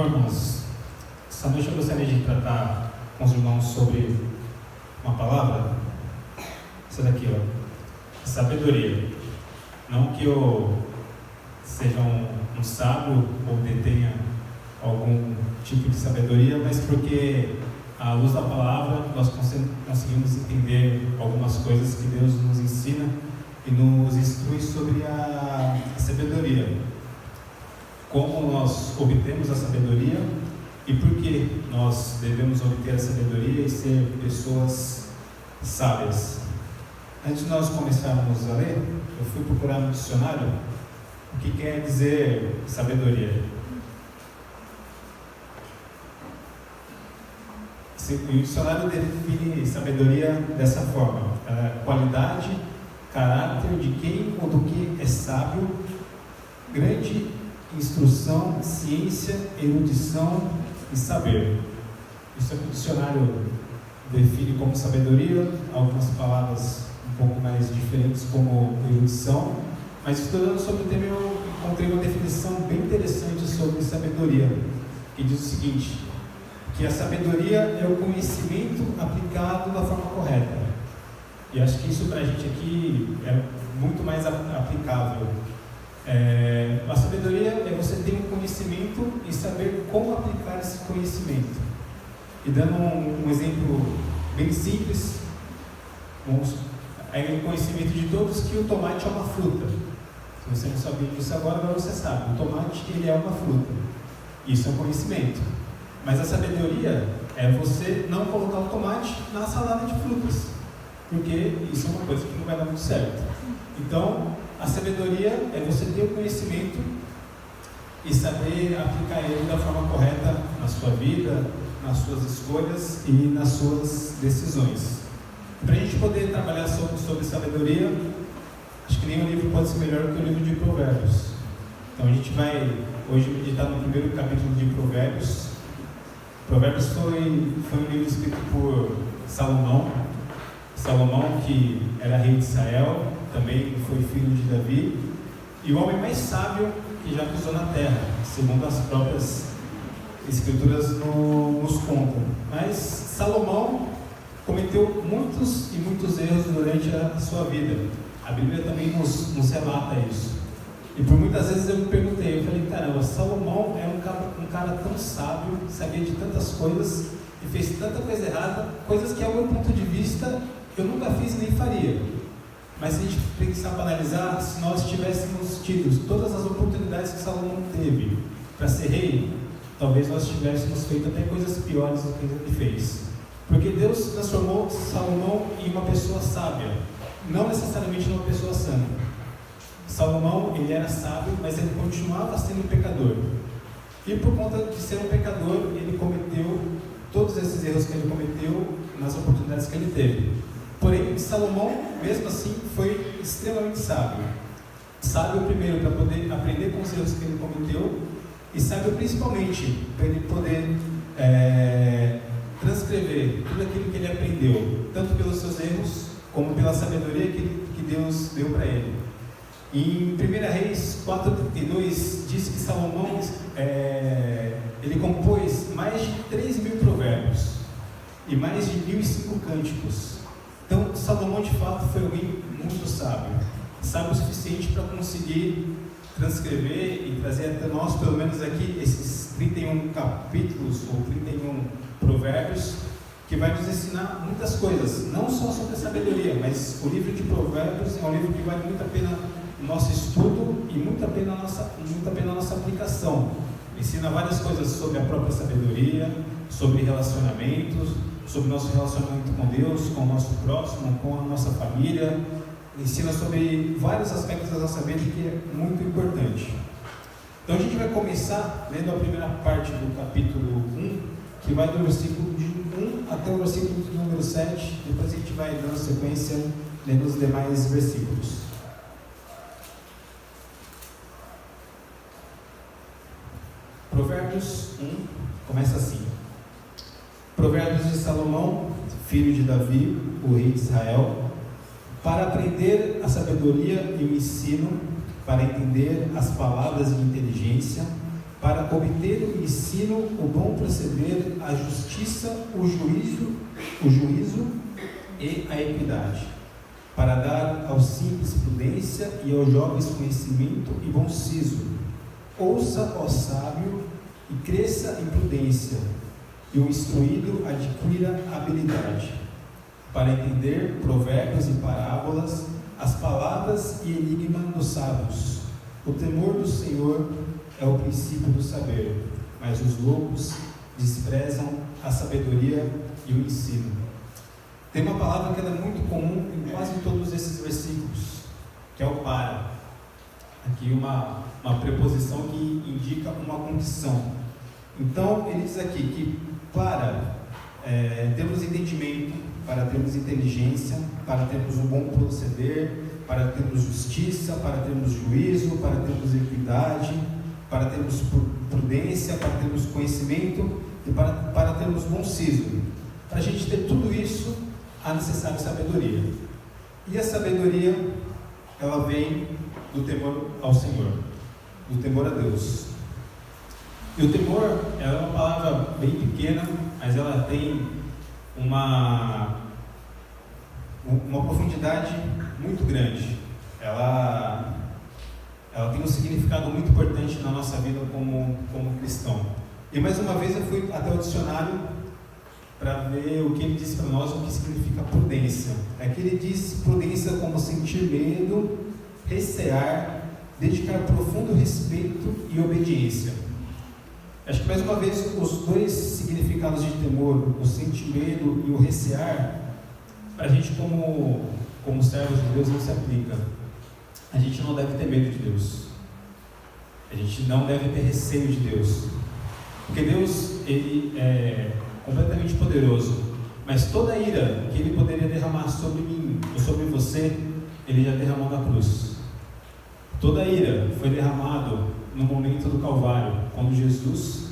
Bom, irmãos, essa noite eu gostaria de tratar com os irmãos sobre uma palavra, essa daqui, sabedoria. Não que eu seja um sábio ou detenha algum tipo de sabedoria, mas porque à luz da palavra nós conseguimos entender algumas coisas que Deus nos ensina e nos instrui sobre a sabedoria. Como nós obtemos a sabedoria e por que nós devemos obter a sabedoria e ser pessoas sábias. Antes de nós começarmos a ler, eu fui procurar no dicionário o que quer dizer sabedoria. O dicionário define sabedoria dessa forma: qualidade, caráter de quem ou do que é sábio, grande instrução, ciência, erudição e saber. Isso é o que o dicionário define como sabedoria. Algumas palavras um pouco mais diferentes, como erudição, mas estudando sobre o tema eu encontrei uma definição bem interessante sobre sabedoria, que diz o seguinte: que a sabedoria é o conhecimento aplicado da forma correta. E acho que isso para a gente aqui é muito mais aplicável. A sabedoria é você ter um conhecimento e saber como aplicar esse conhecimento. E dando um exemplo bem simples, é o conhecimento de todos que o tomate é uma fruta. Se você não sabia disso agora você sabe. O tomate ele é uma fruta. Isso é um conhecimento. Mas a sabedoria é você não colocar o tomate na salada de frutas, porque isso é uma coisa que não vai dar muito certo. Então, a sabedoria é você ter o conhecimento e saber aplicar ele da forma correta na sua vida, nas suas escolhas e nas suas decisões. Para a gente poder trabalhar sobre sabedoria, acho que nenhum livro pode ser melhor do que o livro de Provérbios. Então a gente vai hoje meditar no primeiro capítulo de Provérbios. Provérbios foi um livro escrito por Salomão. Salomão, que era rei de Israel, também foi filho de Davi, e o homem mais sábio que já pisou na terra, segundo as próprias escrituras nos contam. Mas Salomão cometeu muitos e muitos erros durante a sua vida. A Bíblia também nos relata isso. E por muitas vezes eu me perguntei, eu falei, caramba, Salomão é um cara tão sábio, sabia de tantas coisas e fez tanta coisa errada, coisas que ao meu ponto de vista eu nunca fiz nem faria. Mas se a gente pensar para analisar, se nós tivéssemos tido todas as oportunidades que Salomão teve para ser rei, talvez nós tivéssemos feito até coisas piores do que ele fez. Porque Deus transformou Salomão em uma pessoa sábia, não necessariamente uma pessoa santa. Salomão, ele era sábio, mas ele continuava sendo um pecador. E por conta de ser um pecador, ele cometeu todos esses erros que ele cometeu nas oportunidades que ele teve. Porém, Salomão, mesmo assim, foi extremamente sábio. Sábio primeiro para poder aprender com os erros que ele cometeu, e sábio principalmente para ele poder transcrever tudo aquilo que ele aprendeu, tanto pelos seus erros, como pela sabedoria que Deus deu para ele. Em 1 Reis 4:32 diz que Salomão ele compôs mais de 3.000 provérbios e mais de 1.005 cânticos. Então, Salomão de fato foi alguém muito sábio, sábio o suficiente para conseguir transcrever e trazer até nós, pelo menos aqui, esses 31 capítulos ou 31 provérbios, que vai nos ensinar muitas coisas, não só sobre a sabedoria, mas o livro de Provérbios é um livro que vale muito a pena o nosso estudo e muito a pena a nossa aplicação. Ensina várias coisas sobre a própria sabedoria, sobre relacionamentos, sobre nosso relacionamento com Deus, com o nosso próximo, com a nossa família. Ensina sobre vários aspectos da nossa vida que é muito importante. Então a gente vai começar lendo a primeira parte do capítulo 1, que vai do versículo de 1 até o versículo de número 7. Depois a gente vai dando sequência lendo os demais versículos. Provérbios 1 começa assim: Provérbios de Salomão, filho de Davi, o rei de Israel, para aprender a sabedoria e o ensino, para entender as palavras de inteligência, para obter o ensino, o bom proceder, a justiça, o juízo e a equidade, para dar aos simples prudência e aos jovens conhecimento e bom siso. Ouça, ó sábio, e cresça em prudência, e o instruído adquira habilidade, para entender provérbios e parábolas, as palavras e enigma dos sábios. O temor do Senhor é o princípio do saber, mas os loucos desprezam a sabedoria e o ensino. Tem uma palavra que ela é muito comum em quase todos esses versículos, que é o para. Aqui uma preposição que indica uma condição. Então, ele diz aqui que para termos entendimento, para termos inteligência, para termos um bom proceder, para termos justiça, para termos juízo, para termos equidade, para termos prudência, para termos conhecimento e para termos bom siso. Para a gente ter tudo isso, há necessário sabedoria. E a sabedoria, ela vem do temor ao Senhor, do temor a Deus. E o temor é uma palavra bem pequena, mas ela tem uma profundidade muito grande. Ela tem um significado muito importante na nossa vida como cristão. E mais uma vez eu fui até o dicionário para ver o que ele diz para nós, o que significa prudência. Aqui ele diz prudência como sentir medo, recear, dedicar profundo respeito e obediência. Acho que mais uma vez os dois significados de temor, o sentir medo e o recear, para a gente como servos de Deus não se aplica. A gente não deve ter medo de Deus. A gente não deve ter receio de Deus. Porque Deus, Ele é completamente poderoso. Mas toda a ira que Ele poderia derramar sobre mim ou sobre você, Ele já derramou na cruz. Toda a ira foi derramado no momento do Calvário, quando Jesus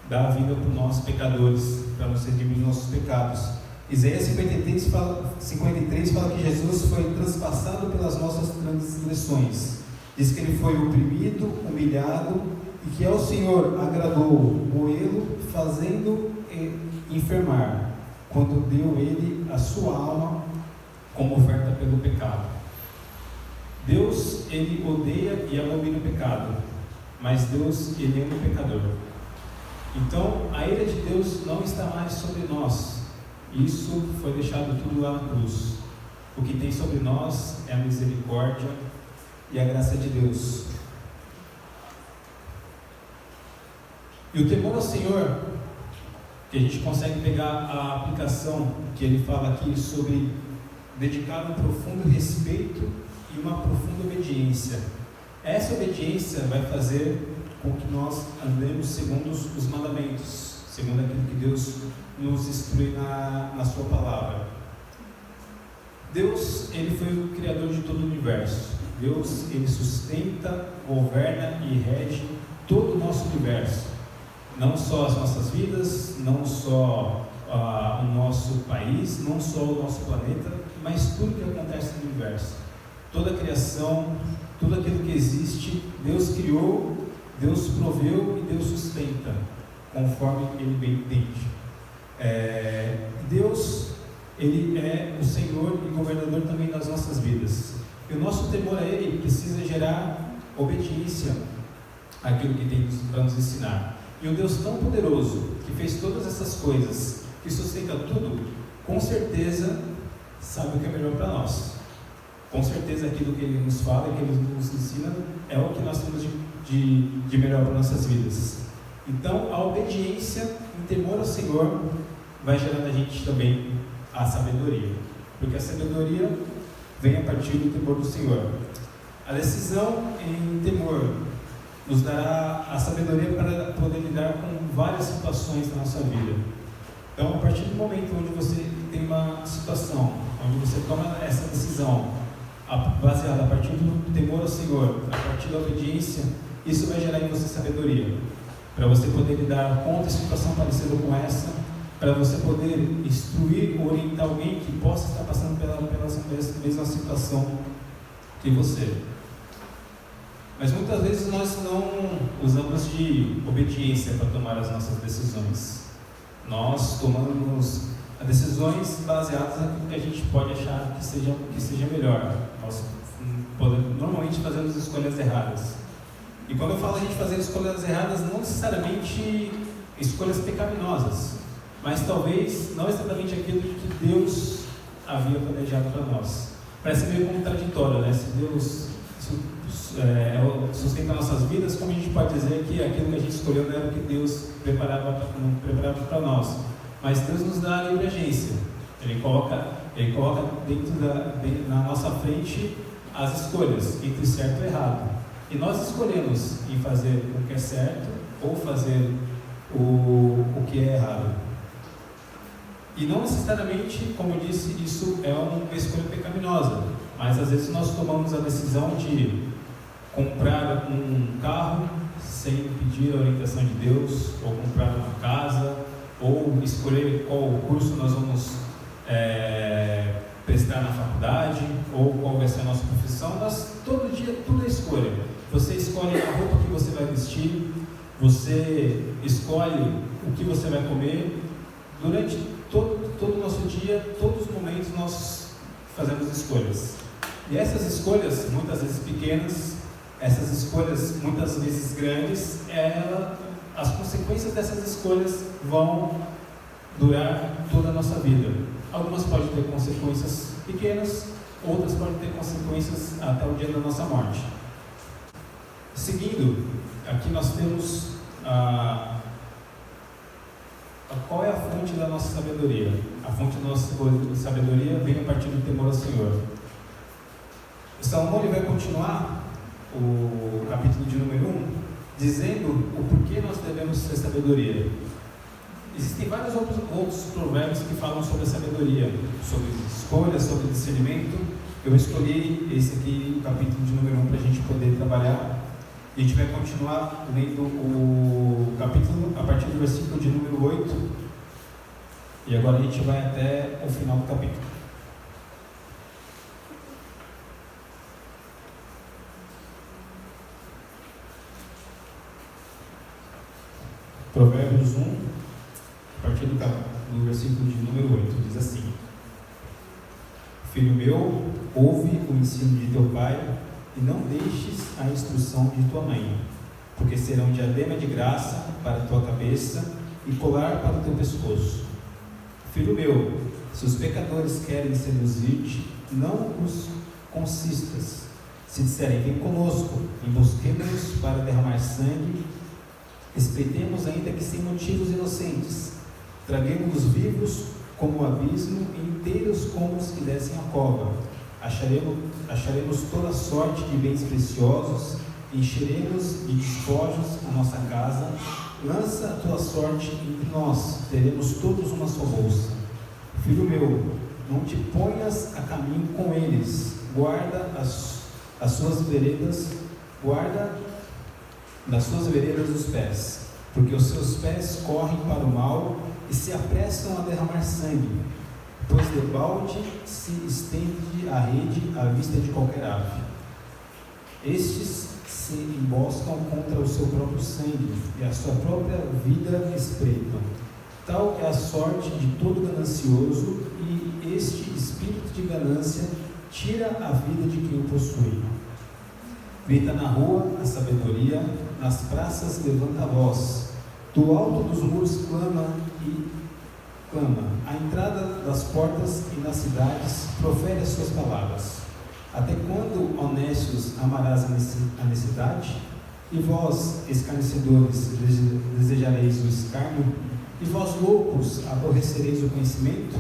dá a vida para nós pecadores, para nos redimir dos nossos pecados. Isaías 53 fala que Jesus foi transpassado pelas nossas transgressões. Diz que Ele foi oprimido, humilhado, e que ao Senhor agradou moê-lo, fazendo enfermar, quando deu Ele a sua alma como oferta pelo pecado. Deus, Ele odeia e abomina o pecado, mas Deus, Ele ama o pecador. Então, a ira de Deus não está mais sobre nós. Isso foi deixado tudo lá na cruz. O que tem sobre nós é a misericórdia e a graça de Deus. E o temor ao Senhor, que a gente consegue pegar a aplicação que ele fala aqui sobre dedicar um profundo respeito e uma profunda obediência. Essa obediência vai fazer com que nós andemos segundo os mandamentos, segundo aquilo que Deus nos instrui na sua palavra. Deus, Ele foi o Criador de todo o universo. Deus, Ele sustenta, governa e rege todo o nosso universo. Não só as nossas vidas, não só o nosso país, não só o nosso planeta, mas tudo que acontece no universo. Toda a criação, tudo aquilo que existe, Deus criou, Deus proveu e Deus sustenta, conforme Ele bem entende. Deus, Ele é o Senhor e governador também das nossas vidas. E o nosso temor a Ele precisa gerar obediência àquilo que tem para nos ensinar. E um Deus tão poderoso, que fez todas essas coisas, que sustenta tudo, com certeza sabe o que é melhor para nós. Com certeza aquilo que Ele nos fala, que Ele nos ensina, é o que nós temos de melhor para nossas vidas. Então, a obediência em temor ao Senhor vai gerar na gente também a sabedoria, porque a sabedoria vem a partir do temor do Senhor. A decisão em temor nos dará a sabedoria para poder lidar com várias situações na nossa vida. Então, a partir do momento onde você tem uma situação, onde você toma essa decisão baseada a partir do temor ao Senhor, a partir da obediência, isso vai gerar em você sabedoria, para você poder lidar com outra situação parecida com essa, para você poder instruir ou orientar alguém que possa estar passando pela mesma situação que você. Mas muitas vezes nós não usamos de obediência para tomar as nossas decisões. Nós tomamos decisões baseadas naquilo que a gente pode achar que seja melhor. Nós normalmente fazemos escolhas erradas. E quando eu falo a gente fazer escolhas erradas, não necessariamente escolhas pecaminosas, mas talvez não exatamente aquilo que Deus havia planejado para nós. Parece meio contraditório, né? Se Deus sustenta nossas vidas, como a gente pode dizer que aquilo que a gente escolheu não era o que Deus preparava para nós? Mas Deus nos dá a livre agência. Ele coloca na nossa frente as escolhas entre certo e errado. E nós escolhemos em fazer o que é certo ou fazer o que é errado. E não necessariamente, como eu disse, isso é uma escolha pecaminosa. Mas às vezes nós tomamos a decisão de comprar um carro sem pedir a orientação de Deus, ou comprar uma casa, ou escolher qual curso nós vamos prestar na faculdade, ou qual vai ser a nossa profissão. Todo dia, tudo é escolha. Você escolhe a roupa que você vai vestir, você escolhe o que você vai comer. Durante todo o nosso dia, todos os momentos nós fazemos escolhas. E essas escolhas, muitas vezes pequenas, essas escolhas muitas vezes grandes, as consequências dessas escolhas vão durar toda a nossa vida. Algumas podem ter consequências pequenas, outras podem ter consequências até o dia da nossa morte. Seguindo, aqui nós temos qual é a fonte da nossa sabedoria? A fonte da nossa sabedoria vem a partir do temor ao Senhor. Salomão vai continuar o capítulo de número 1, dizendo o porquê nós devemos ter sabedoria. Existem vários outros provérbios que falam sobre a sabedoria, sobre escolha, sobre discernimento. Eu escolhi esse aqui, o capítulo de número 1, para a gente poder trabalhar. E a gente vai continuar lendo o capítulo a partir do versículo de número 8. E agora a gente vai até o final do capítulo. Provérbios 1, a partir do versículo de número 8, diz assim: Filho meu, ouve o ensino de teu pai, e não deixes a instrução de tua mãe, porque serão diadema de graça para a tua cabeça e colar para o teu pescoço. Filho meu, se os pecadores querem seduzir-te, não os consistas. Se disserem, vem conosco, embosquemo-nos para derramar sangue, respeitemos ainda que sem motivos inocentes, traguemos-nos vivos como o abismo e inteiros como os que descem a cova. Acharemos toda sorte de bens preciosos, encheremos de despojos a nossa casa. Lança a tua sorte entre nós, teremos todos uma só bolsa. Filho meu, não te ponhas a caminho com eles, guarda as suas veredas, guarda das suas veredas os pés, porque os seus pés correm para o mal e se apressam a derramar sangue, pois debalde se estende a rede à vista de qualquer ave. Estes se emboscam contra o seu próprio sangue e a sua própria vida espreitam. Tal é a sorte de todo ganancioso, e este espírito de ganância tira a vida de quem o possui. Grita na rua a sabedoria, nas praças levanta a voz. Do alto dos muros clama, à entrada das portas e nas cidades profere as suas palavras. Até quando, honestos, amarás a necessidade? E vós, escarnecedores, desejareis o escárnio? E vós, loucos, aborrecereis o conhecimento?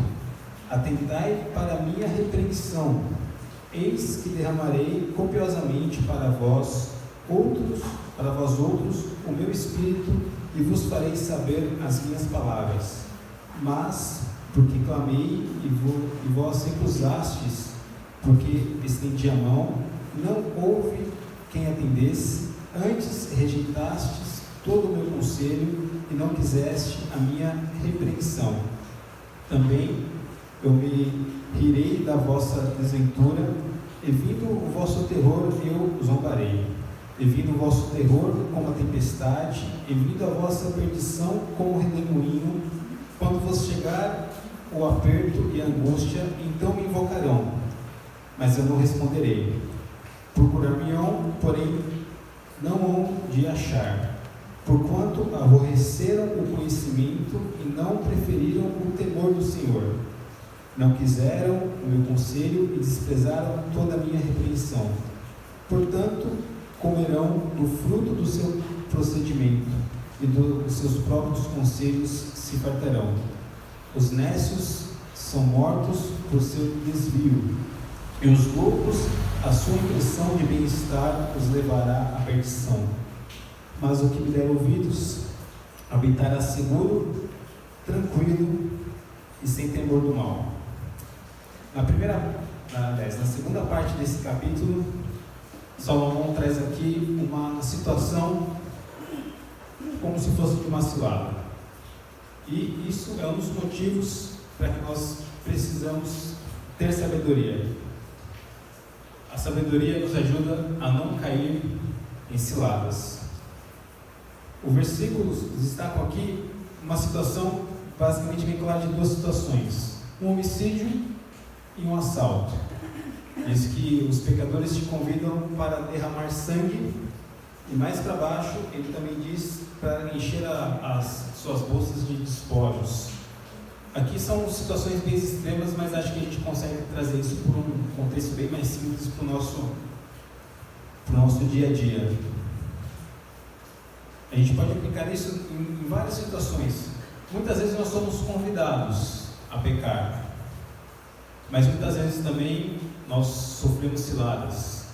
Atentai para a minha repreensão. Eis que derramarei copiosamente para vós outros, o meu espírito, e vos farei saber as minhas palavras. Mas, porque clamei e vós recusastes, porque estendi a mão, não houve quem atendesse, antes rejeitastes todo o meu conselho e não quiseste a minha repreensão. Também eu me rirei da vossa desventura, e vindo o vosso terror eu zombarei. e vindo o vosso terror como a tempestade, e vindo a vossa perdição como redemoinho, quando vos chegar o aperto e a angústia, então me invocarão, mas eu não responderei. Procurar-me-ão, porém não hão de achar, porquanto aborreceram o conhecimento e não preferiram o temor do Senhor. Não quiseram o meu conselho e desprezaram toda a minha repreensão. Portanto, comerão do fruto do seu procedimento, e dos seus próprios conselhos se fartarão. Os nécios são mortos por seu desvio, e os loucos, a sua impressão de bem-estar os levará à perdição. Mas o que me der ouvidos habitará seguro, tranquilo e sem temor do mal. Na segunda parte desse capítulo, Salomão traz aqui uma situação como se fosse de uma cilada. E isso é um dos motivos para que nós precisamos ter sabedoria. A sabedoria nos ajuda a não cair em ciladas. O versículo destaca aqui uma situação basicamente bem clara de duas situações: um homicídio e um assalto. Diz que os pecadores te convidam para derramar sangue, e mais para baixo ele também diz para encher as suas bolsas de despojos. Aqui são situações bem extremas, mas acho que a gente consegue trazer isso por um contexto bem mais simples para o nosso dia a dia. A gente pode aplicar isso em várias situações. Muitas vezes nós somos convidados a pecar, mas muitas vezes também nós sofremos ciladas,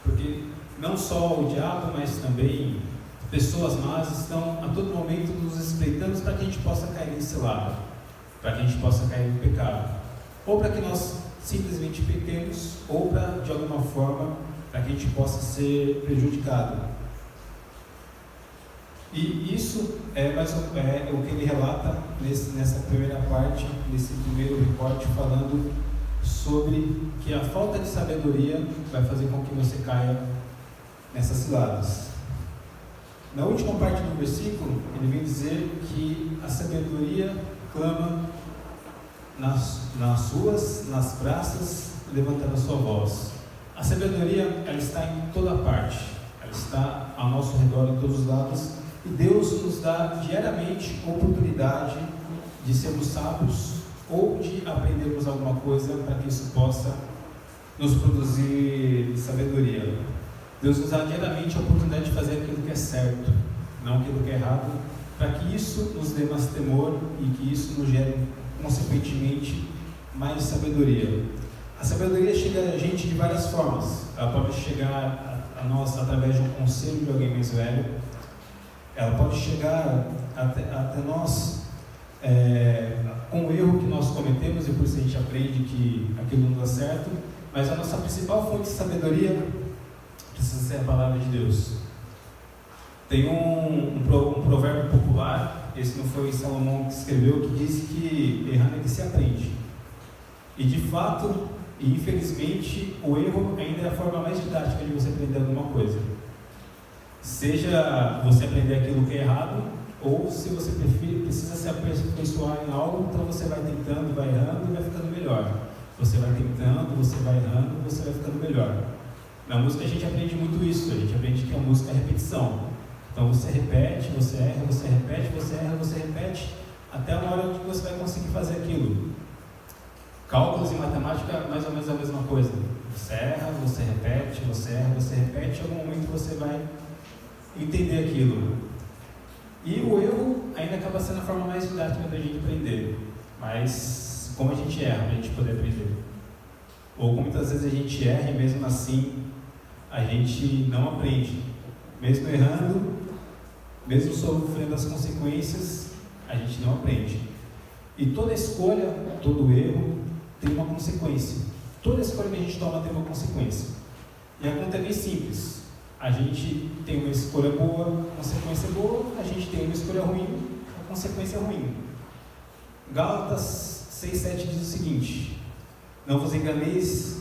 porque não só o diabo, mas também pessoas más estão a todo momento nos espreitando para que a gente possa cair em cilada, para que a gente possa cair no pecado, ou para que nós simplesmente pequemos, ou para, de alguma forma, para que a gente possa ser prejudicado. E isso é o que ele relata nessa primeira parte, nesse primeiro recorte, falando sobre que a falta de sabedoria vai fazer com que você caia nessas ciladas. Na última parte do versículo, ele vem dizer que a sabedoria clama nas ruas, nas praças, levantando a sua voz. A sabedoria, ela está em toda parte, ela está ao nosso redor, em todos os lados, e Deus nos dá diariamente a oportunidade de sermos sábios ou de aprendermos alguma coisa para que isso possa nos produzir sabedoria. Deus nos dá diariamente a oportunidade de fazer aquilo que é certo, não aquilo que é errado, para que isso nos dê mais temor e que isso nos gere, consequentemente, mais sabedoria. A sabedoria chega a gente de várias formas. Ela pode chegar a nós através de um conselho de alguém mais velho, ela pode chegar até nós com o erro que nós cometemos, e por isso a gente aprende que aquilo não dá certo, mas a nossa principal fonte de sabedoria precisa ser a palavra de Deus. Tem um provérbio popular, esse não foi Salomão que escreveu, que diz que errando é que se aprende. E de fato, e infelizmente, o erro ainda é a forma mais didática de você aprender alguma coisa. Seja você aprender aquilo que é errado, ou se você precisa se aperfeiçoar em algo, então você vai tentando, vai errando e vai ficando melhor. Você vai tentando, você vai errando, você vai ficando melhor. Na música a gente aprende muito isso, a gente aprende que a música é repetição. Então você repete, você erra, você repete, você erra, você repete, até uma hora que você vai conseguir fazer aquilo. Cálculos e matemática, mais ou menos a mesma coisa. Você erra, você repete, você erra, você repete, em algum momento você vai entender aquilo. E o erro ainda acaba sendo a forma mais didática da gente aprender. Mas como a gente erra para a gente poder aprender? Ou como muitas vezes a gente erra e mesmo assim a gente não aprende. Mesmo errando, mesmo sofrendo as consequências, a gente não aprende. E toda escolha, todo erro tem uma consequência. Toda escolha que a gente toma tem uma consequência. E a conta é bem simples. A gente tem uma escolha boa, consequência boa, a gente tem uma escolha ruim, a consequência ruim. Gálatas 6,7 diz o seguinte: Não vos enganeis,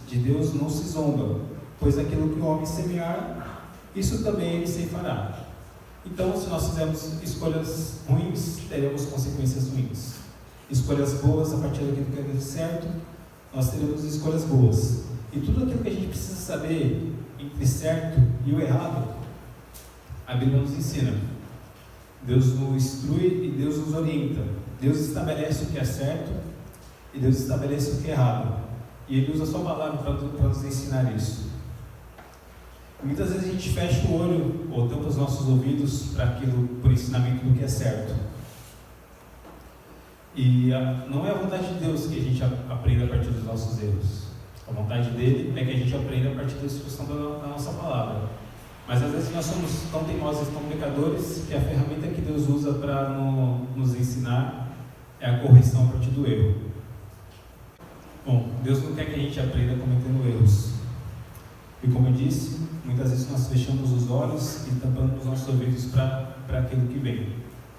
de Deus não se zomba, pois aquilo que o homem semear, isso também ele ceifará. Então, se nós fizermos escolhas ruins, teremos consequências ruins. Escolhas boas a partir daquilo que é certo, nós teremos escolhas boas. E tudo aquilo que a gente precisa saber entre certo e o errado, a Bíblia nos ensina. Deus nos instrui e Deus nos orienta. Deus estabelece o que é certo e Deus estabelece o que é errado. E Ele usa a sua palavra para nos ensinar isso. Muitas vezes a gente fecha o olho ou tampa os nossos ouvidos para o ensinamento do que é certo. E não é a vontade de Deus que a gente aprenda a partir dos nossos erros. A vontade dele é que a gente aprenda a partir da instrução da nossa palavra. Mas às vezes nós somos tão teimosos e tão pecadores que a ferramenta que Deus usa para nos ensinar é a correção a partir do erro. Bom, Deus não quer que a gente aprenda cometendo erros. E como eu disse, muitas vezes nós fechamos os olhos e tampamos os nossos ouvidos para aquilo que vem.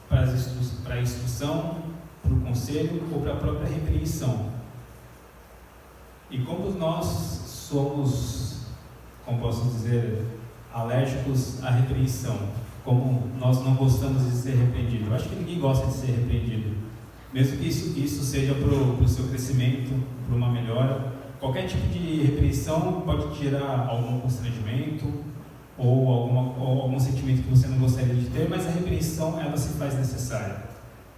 Para a instrução, para o conselho ou para a própria repreensão. E como nós somos, como posso dizer, alérgicos à repreensão, como nós não gostamos de ser repreendido. Eu acho que ninguém gosta de ser repreendido, mesmo que isso seja para o seu crescimento, para uma melhora. Qualquer tipo de repreensão pode tirar algum constrangimento ou algum sentimento que você não gostaria de ter, mas a repreensão ela se faz necessária.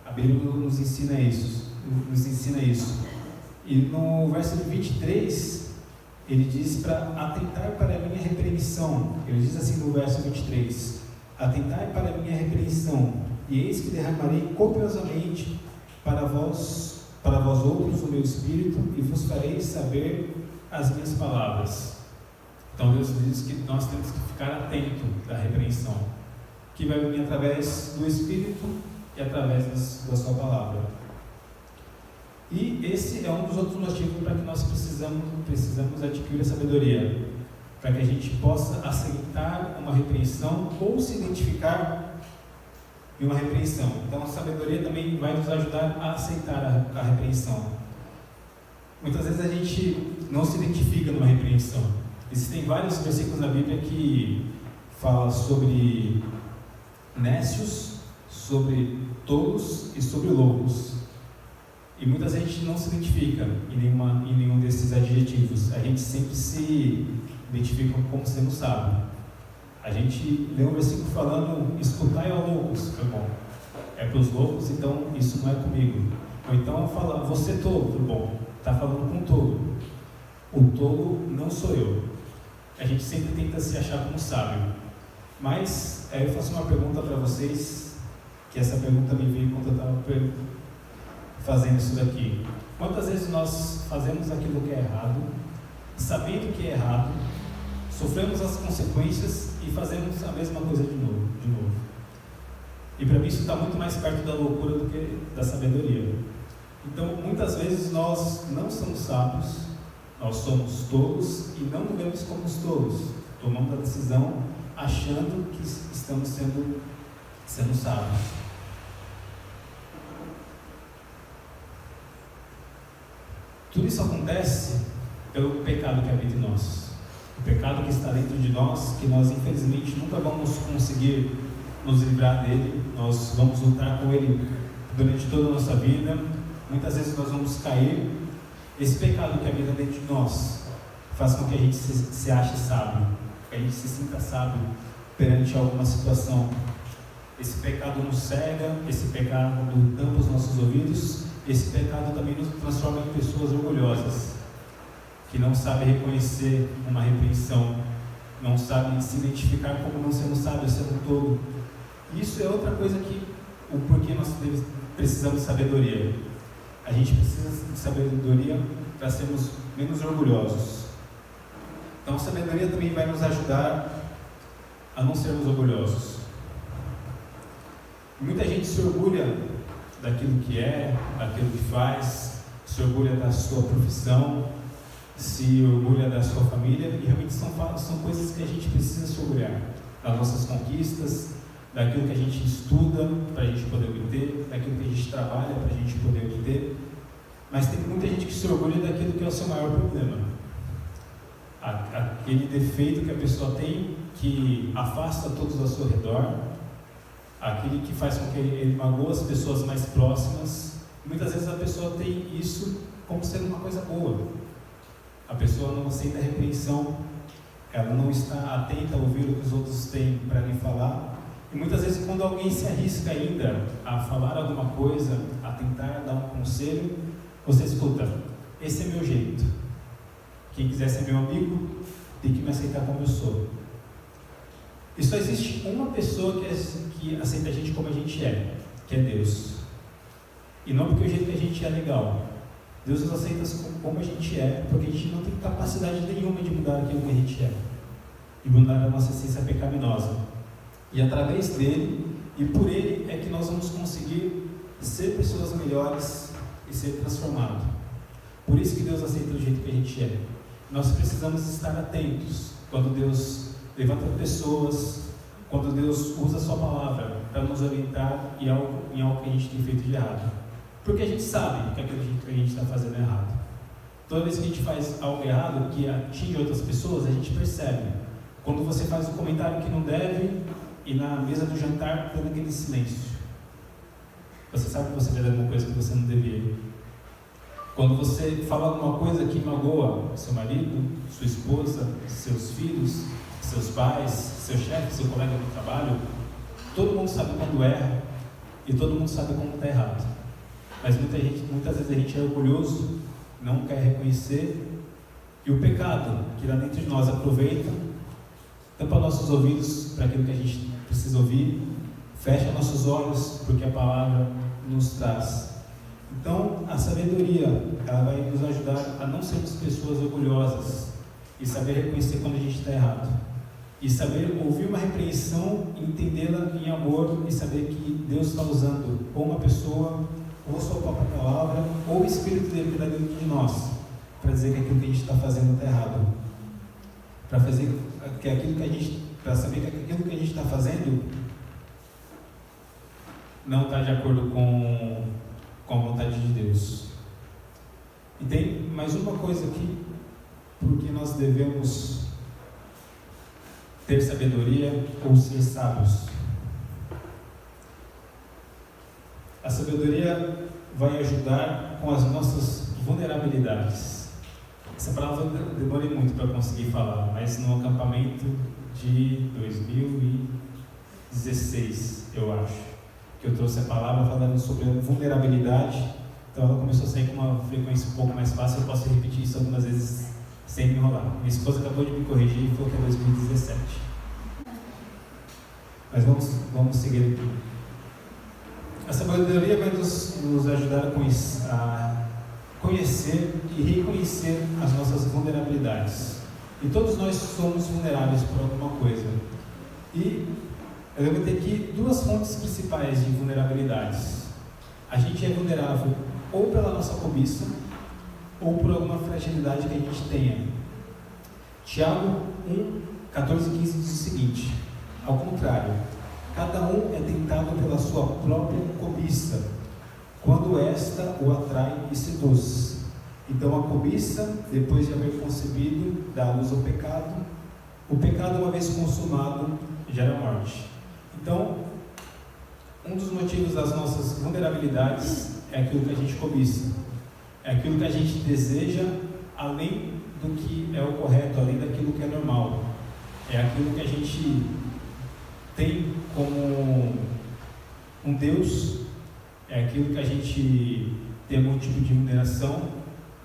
A Bíblia nos ensina isso. E no verso 23, ele diz para atentar para a minha repreensão. Ele diz assim no verso 23: atentai para a minha repreensão, e eis que derramarei copiosamente para vós outros o meu espírito, e vos farei saber as minhas palavras. Então Deus diz que nós temos que ficar atento da repreensão, que vai vir através do Espírito e através da sua palavra. E esse é um dos outros motivos para que nós precisamos adquirir a sabedoria, para que a gente possa aceitar uma repreensão ou se identificar em uma repreensão. Então a sabedoria também vai nos ajudar a aceitar a repreensão. Muitas vezes a gente não se identifica numa repreensão. Existem vários versículos na Bíblia que falam sobre nécios, sobre tolos e sobre loucos. E muitas vezes a gente não se identifica em nenhum desses adjetivos. A gente sempre se identifica como sendo sábio. A gente lê um versículo falando: escutai aos loucos. Bom, é para os loucos, então isso não é comigo. Ou então fala: você tolo. Bom, está falando com um tolo. O tolo não sou eu. A gente sempre tenta se achar como sábio. Mas eu faço uma pergunta para vocês, que essa pergunta me veio quando eu estava fazendo isso daqui. Quantas vezes nós fazemos aquilo que é errado, sabendo que é errado, sofremos as consequências e fazemos a mesma coisa de novo? E para mim isso está muito mais perto da loucura do que da sabedoria. Então, muitas vezes nós não somos sábios, nós somos tolos e não vivemos como os tolos. Tomamos a decisão achando que estamos sendo sábios. Tudo isso acontece pelo pecado que habita em nós. O pecado que está dentro de nós, que nós infelizmente nunca vamos conseguir nos livrar dele. Nós vamos lutar com ele durante toda a nossa vida. Muitas vezes nós vamos cair. Esse pecado que habita dentro de nós faz com que a gente se ache sábio, que a gente se sinta sábio perante alguma situação. Esse pecado nos cega, esse pecado tampa os nossos ouvidos. Esse pecado também nos transforma em pessoas orgulhosas, que não sabem reconhecer uma repreensão, não sabem se identificar como não sendo sábio, sendo tolo. Isso é outra coisa o porquê nós precisamos de sabedoria. A gente precisa de sabedoria para sermos menos orgulhosos. Então a sabedoria também vai nos ajudar a não sermos orgulhosos. Muita gente se orgulha daquilo que é, daquilo que faz, se orgulha da sua profissão, se orgulha da sua família, e realmente são coisas que a gente precisa se orgulhar, das nossas conquistas, daquilo que a gente estuda para a gente poder obter, daquilo que a gente trabalha para a gente poder obter. Mas tem muita gente que se orgulha daquilo que é o seu maior problema. aquele defeito que a pessoa tem, que afasta todos ao seu redor, aquele que faz com que ele magoe as pessoas mais próximas. Muitas vezes a pessoa tem isso como sendo uma coisa boa. A pessoa não aceita a repreensão, ela não está atenta a ouvir o que os outros têm para lhe falar. E muitas vezes, quando alguém se arrisca ainda a falar alguma coisa, a tentar dar um conselho, você escuta: esse é meu jeito. Quem quiser ser meu amigo, tem que me aceitar como eu sou. E só existe uma pessoa que aceita a gente como a gente é, que é Deus. E não porque o jeito que a gente é legal. Deus nos aceita como a gente é, porque a gente não tem capacidade nenhuma de mudar aquilo que a gente é, de mudar a nossa essência pecaminosa. E através dele e por ele é que nós vamos conseguir ser pessoas melhores e ser transformados. Por isso que Deus aceita o jeito que a gente é. Nós precisamos estar atentos quando Deus levanta pessoas, quando Deus usa a sua palavra para nos orientar em algo que a gente tem feito de errado. Porque a gente sabe que aquilo que a gente está fazendo é errado. Toda vez que a gente faz algo errado, que atinge outras pessoas, a gente percebe. Quando você faz um comentário que não deve, e na mesa do jantar, tendo aquele silêncio. Você sabe que você está dando uma coisa que você não devia. Quando você fala alguma coisa que magoa seu marido, sua esposa, seus filhos, seus pais, seu chefe, seu colega de trabalho, todo mundo sabe quando erra e todo mundo sabe quando está errado. Mas muitas vezes a gente é orgulhoso, não quer reconhecer, e o pecado que lá dentro de nós aproveita, tampa nossos ouvidos para aquilo que a gente precisa ouvir, fecha nossos olhos porque a palavra nos traz. Então, a sabedoria, ela vai nos ajudar a não sermos pessoas orgulhosas e saber reconhecer quando a gente está errado. E saber ouvir uma repreensão, entendê-la em amor e saber que Deus está usando ou uma pessoa, ou a sua própria palavra, ou o Espírito dele que está dentro de nós, para dizer que aquilo que a gente está fazendo está errado. Para fazer que aquilo que a gente, para saber que aquilo que a gente está fazendo não está de acordo com a vontade de Deus. E tem mais uma coisa aqui, porque nós devemos ter sabedoria ou ser sábios. A sabedoria vai ajudar com as nossas vulnerabilidades. Essa palavra eu demorei muito para conseguir falar, mas no acampamento de 2016, eu acho, que eu trouxe a palavra falando sobre a vulnerabilidade. Então ela começou a sair com uma frequência um pouco mais fácil. Eu posso repetir isso algumas vezes sem me enrolar. Minha esposa acabou de me corrigir e falou que é 2017. Mas vamos seguir aqui. A sabedoria vai nos ajudar a conhecer e reconhecer as nossas vulnerabilidades. E todos nós somos vulneráveis por alguma coisa. E eu levantei aqui duas fontes principais de vulnerabilidades. A gente é vulnerável ou pela nossa cobiça ou por alguma fragilidade que a gente tenha. Tiago 1, 14 e 15 diz o seguinte: ao contrário, cada um é tentado pela sua própria cobiça, quando esta o atrai e seduz. Então a cobiça, depois de haver concebido, dá luz ao pecado. O pecado, uma vez consumado, gera morte. Então, um dos motivos das nossas vulnerabilidades é aquilo que a gente cobiça. É aquilo que a gente deseja além do que é o correto, além daquilo que é normal. É aquilo que a gente tem como um Deus, é aquilo que a gente tem algum tipo de remuneração.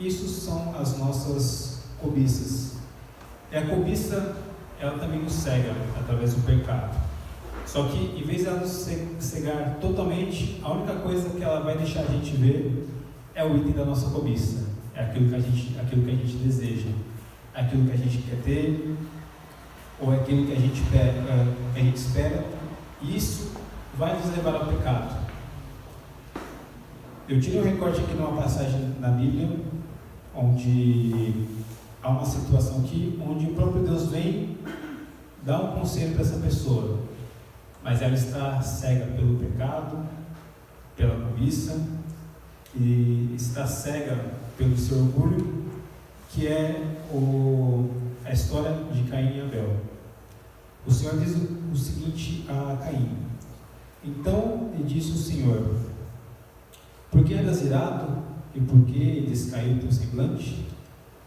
Isso são as nossas cobiças. E a cobiça, ela também nos cega através do pecado. Só que, em vez de ela nos cegar totalmente, a única coisa que ela vai deixar a gente ver é o item da nossa cobiça. É aquilo que a gente deseja, aquilo que a gente quer ter, ou aquilo que a gente espera, e isso vai nos levar ao pecado. Eu tirei um recorte aqui de uma passagem na Bíblia, onde há uma situação aqui, onde o próprio Deus vem dar um conselho para essa pessoa, mas ela está cega pelo pecado, pela cobiça, e está cega pelo seu orgulho, que é a história de Caim e Abel. O Senhor diz o seguinte a Caim: então lhe disse o Senhor: por que andas irado e por que descaiu o teu semblante?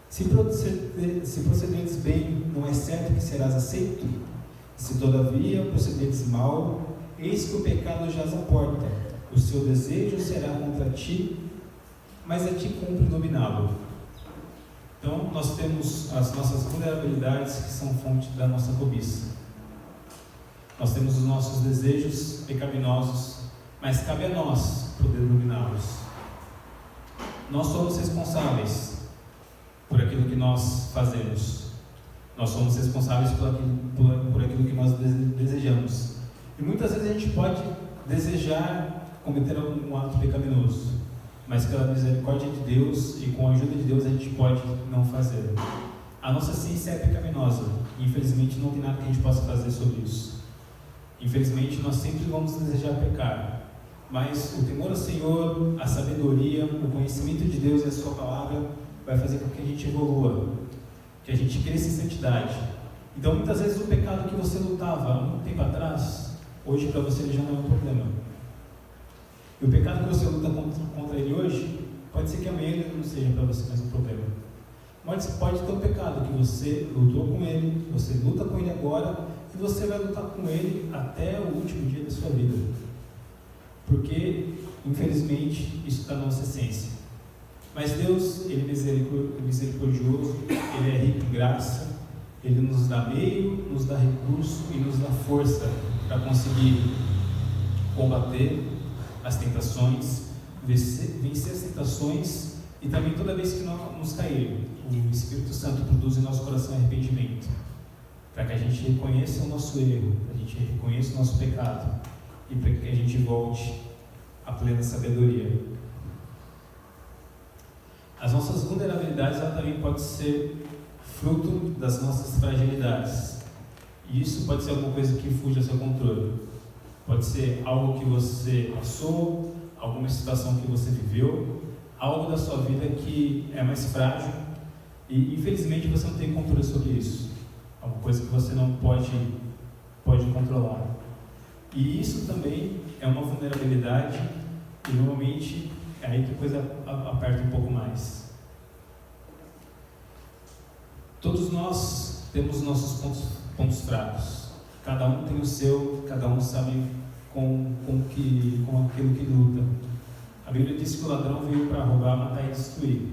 Se procederes bem, não é certo que serás aceito? Se todavia procederes mal, eis que o pecado jaz à porta, o seu desejo será contra ti, mas a ti cumpre dominá-lo. Então, nós temos as nossas vulnerabilidades que são fonte da nossa cobiça. Nós temos os nossos desejos pecaminosos, mas cabe a nós poder dominá-los. Nós somos responsáveis por aquilo que nós fazemos. Nós somos responsáveis por aquilo que nós desejamos. E muitas vezes a gente pode desejar cometer algum ato pecaminoso, mas pela misericórdia de Deus e com a ajuda de Deus a gente pode não fazer. A nossa ciência é pecaminosa e infelizmente não tem nada que a gente possa fazer sobre isso. Infelizmente nós sempre vamos desejar pecar, mas o temor ao Senhor, a sabedoria, o conhecimento de Deus e a sua palavra vai fazer com que a gente evolua, que a gente cresça em santidade. Então muitas vezes o pecado que você lutava há muito tempo atrás, hoje para você ele já não é um problema. E o pecado que você luta contra ele hoje, pode ser que amanhã ele não seja para você mais um problema. Mas pode ter um pecado que você lutou com ele, você luta com ele agora, e você vai lutar com ele até o último dia da sua vida. Porque, infelizmente, isso está na nossa essência. Mas Deus, Ele é misericordioso, Ele é rico em graça, Ele nos dá meio, nos dá recurso e nos dá força para conseguir combater as tentações, vencer as tentações, e também toda vez que nós nos cair, o Espírito Santo produz em nosso coração arrependimento, para que a gente reconheça o nosso erro, para que a gente reconheça o nosso pecado e para que a gente volte à plena sabedoria. As nossas vulnerabilidades também podem ser fruto das nossas fragilidades, e isso pode ser alguma coisa que fuja ao seu controle. Pode ser algo que você passou, alguma situação que você viveu, algo da sua vida que é mais frágil e infelizmente você não tem controle sobre isso. Alguma coisa que você não pode controlar. E isso também é uma vulnerabilidade e normalmente é aí que a coisa aperta um pouco mais. Todos nós temos nossos pontos fracos. Cada um tem o seu, cada um sabe com aquilo que luta. A Bíblia diz que o ladrão veio para roubar, matar e destruir.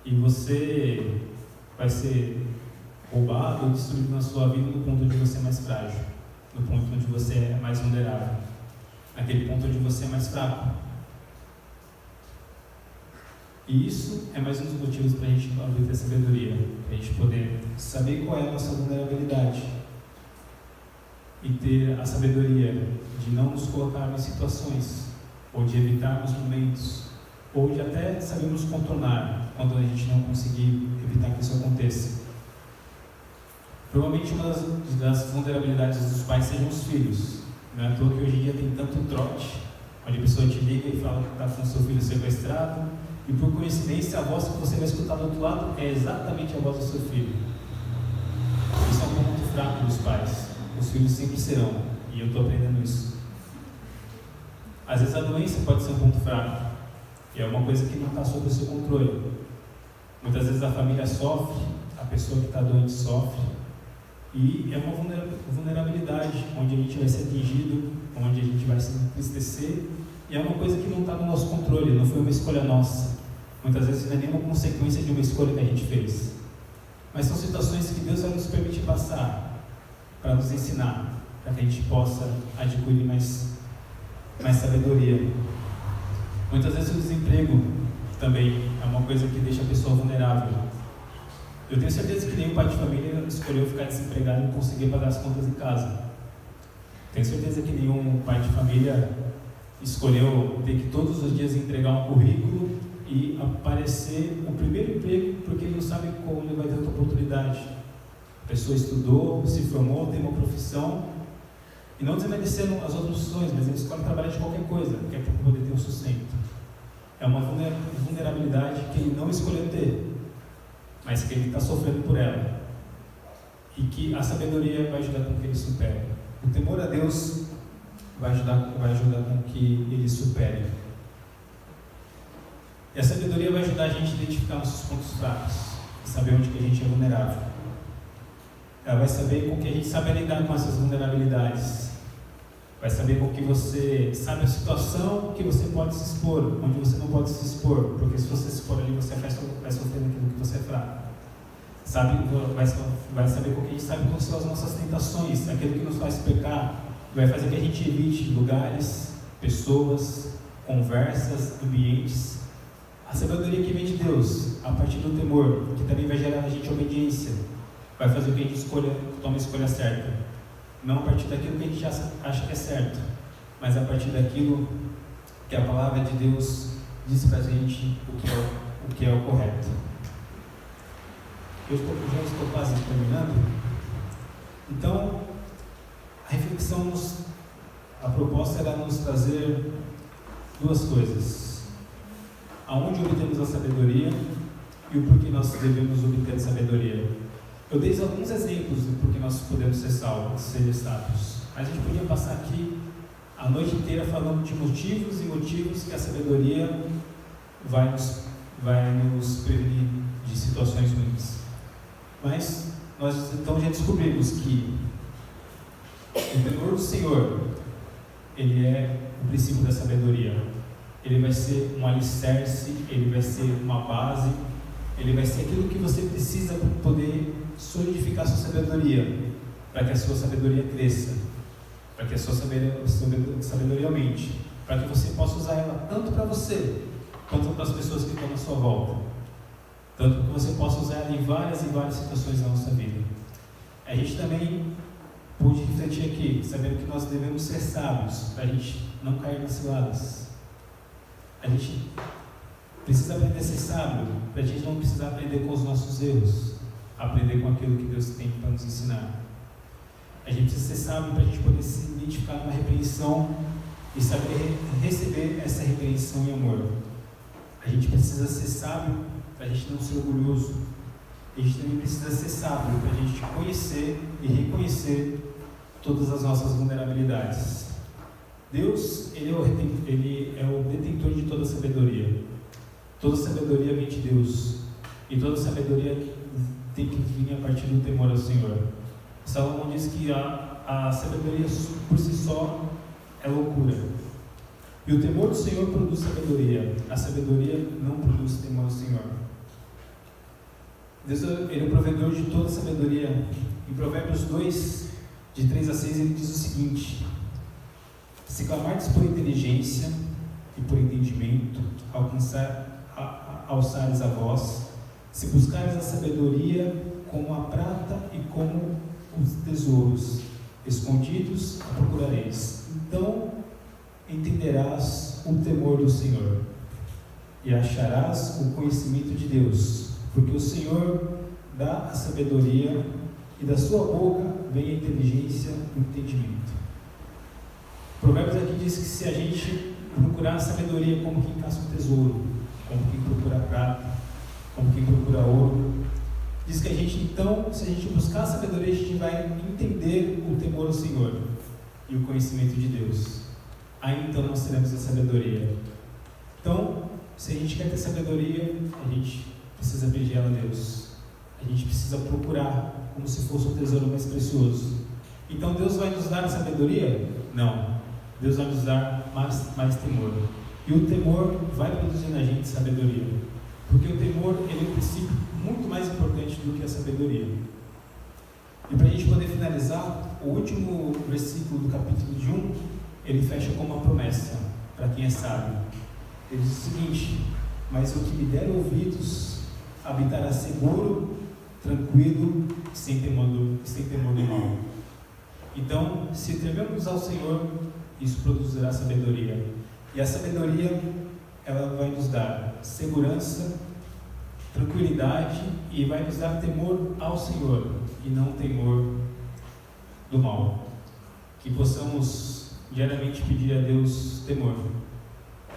E você vai ser roubado ou destruído na sua vida no ponto onde você é mais frágil, no ponto onde você é mais vulnerável, naquele ponto onde você é mais fraco. E isso é mais um dos motivos para a gente ter sabedoria, para a gente poder saber qual é a nossa vulnerabilidade e ter a sabedoria de não nos colocarmos em situações, ou de evitarmos momentos, ou de até sabermos contornar quando a gente não conseguir evitar que isso aconteça. Provavelmente uma das vulnerabilidades dos pais sejam os filhos. Não é à toa que hoje em dia tem tanto trote, onde a pessoa te liga e fala que está com seu filho sequestrado, e por coincidência a voz que você vai escutar do outro lado é exatamente a voz do seu filho. Isso é um ponto fraco dos pais. Os filhos sempre serão, e eu estou aprendendo isso. Às vezes a doença pode ser um ponto fraco, e é uma coisa que não está sob o seu controle. Muitas vezes a família sofre, a pessoa que está doente sofre, e é uma vulnerabilidade, onde a gente vai ser atingido, onde a gente vai se entristecer, e é uma coisa que não está no nosso controle, não foi uma escolha nossa. Muitas vezes não é nenhuma consequência de uma escolha que a gente fez. Mas são situações que Deus vai nos permitir passar, para nos ensinar, para que a gente possa adquirir mais sabedoria. Muitas vezes o desemprego também é uma coisa que deixa a pessoa vulnerável. Eu tenho certeza que nenhum pai de família escolheu ficar desempregado e não conseguir pagar as contas de casa. Tenho certeza que nenhum pai de família escolheu ter que todos os dias entregar um currículo e aparecer o primeiro emprego, porque ele não sabe como ele vai ter outra oportunidade. A pessoa estudou, se formou, tem uma profissão, e não desmerecendo as outras opções, mas ele escolhe trabalhar de qualquer coisa, que é para poder ter um sustento. É uma vulnerabilidade que ele não escolheu ter. mas que ele está sofrendo por ela. E que a sabedoria vai ajudar com que ele supere. O temor a Deus vai ajudar com que ele supere. E a sabedoria vai ajudar a gente a identificar nossos pontos fracos e saber onde que a gente é vulnerável. Ela vai saber com que a gente sabe lidar com essas vulnerabilidades. Vai saber com que você sabe a situação que você pode se expor, onde você não pode se expor, porque se você se expor ali, você vai sofrer naquilo que você é fraco. Vai saber com que a gente sabe quais são as nossas tentações, aquilo que nos faz pecar, vai fazer que a gente evite lugares, pessoas, conversas, ambientes. A sabedoria que vem de Deus, a partir do temor, que também vai gerar na gente obediência, vai fazer com que a gente tome a escolha certa. Não a partir daquilo que a gente acha que é certo, mas a partir daquilo que a palavra de Deus diz para a gente o que é o correto. Eu já estou quase terminando. Então, a reflexão, a proposta era nos trazer duas coisas: aonde obtemos a sabedoria e o porquê nós devemos obter a sabedoria. Eu dei alguns exemplos do porquê nós podemos ser salvos, ser sábios, mas a gente podia passar aqui a noite inteira falando de motivos e motivos que a sabedoria vai nos prevenir de situações ruins. Mas nós então já descobrimos que o temor do Senhor, ele é o princípio da sabedoria. Ele vai ser um alicerce, ele vai ser uma base, ele vai ser aquilo que você precisa para poder solidificar a sua sabedoria, para que a sua sabedoria cresça, para que a sua sabedoria aumente, para que você possa usar ela tanto para você, quanto para as pessoas que estão na sua volta, tanto que você possa usar ela em várias e várias situações da nossa vida. A gente também pôde refletir aqui, sabendo que nós devemos ser sábios, para a gente não cair nas ciladas. A gente precisa aprender a ser sábio, para a gente não precisar aprender com os nossos erros, aprender com aquilo que Deus tem para nos ensinar. A gente precisa ser sábio para a gente poder se identificar numa repreensão e saber receber essa repreensão em amor. A gente precisa ser sábio para a gente não ser orgulhoso. A gente também precisa ser sábio para a gente conhecer e reconhecer todas as nossas vulnerabilidades. Deus, Ele é o detentor de toda sabedoria. Toda sabedoria vem de Deus. E toda sabedoria tem que vir a partir do temor ao Senhor. Salomão diz que a sabedoria por si só é loucura. E o temor do Senhor produz sabedoria. A sabedoria não produz temor ao Senhor. Deus, Ele é o provedor de toda sabedoria. Em Provérbios 2, de 3 a 6, ele diz o seguinte: se clamardes por inteligência e por entendimento, alçares a voz, se buscares a sabedoria como a prata e como os tesouros escondidos, a procurareis. Então entenderás o temor do Senhor e acharás o conhecimento de Deus, porque o Senhor dá a sabedoria e da sua boca vem a inteligência e o entendimento. Provérbios aqui diz que se a gente procurar a sabedoria como quem caça um tesouro, como quem procura prata, como quem procura ouro, diz que a gente então, se a gente buscar a sabedoria, a gente vai entender o temor ao Senhor e o conhecimento de Deus. Aí então nós teremos a sabedoria. Então, se a gente quer ter sabedoria, a gente precisa pedir ela a Deus. A gente precisa procurar como se fosse um tesouro mais precioso. Então Deus vai nos dar a sabedoria? Não. Deus vai nos dar mais temor. E o temor vai produzir na gente sabedoria. Porque o temor, ele é um princípio muito mais importante do que a sabedoria. E para a gente poder finalizar, o último versículo do capítulo de 1, ele fecha com uma promessa para quem é sábio. Ele diz o seguinte: mas o que me der ouvidos habitará seguro, tranquilo, sem temor do mal. Então, se tememos ao Senhor, isso produzirá sabedoria. E a sabedoria, ela vai nos dar segurança, tranquilidade e vai nos dar temor ao Senhor e não temor do mal. Que possamos diariamente pedir a Deus temor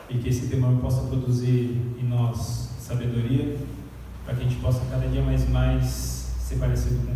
e que esse temor possa produzir em nós sabedoria para que a gente possa cada dia mais ser parecido com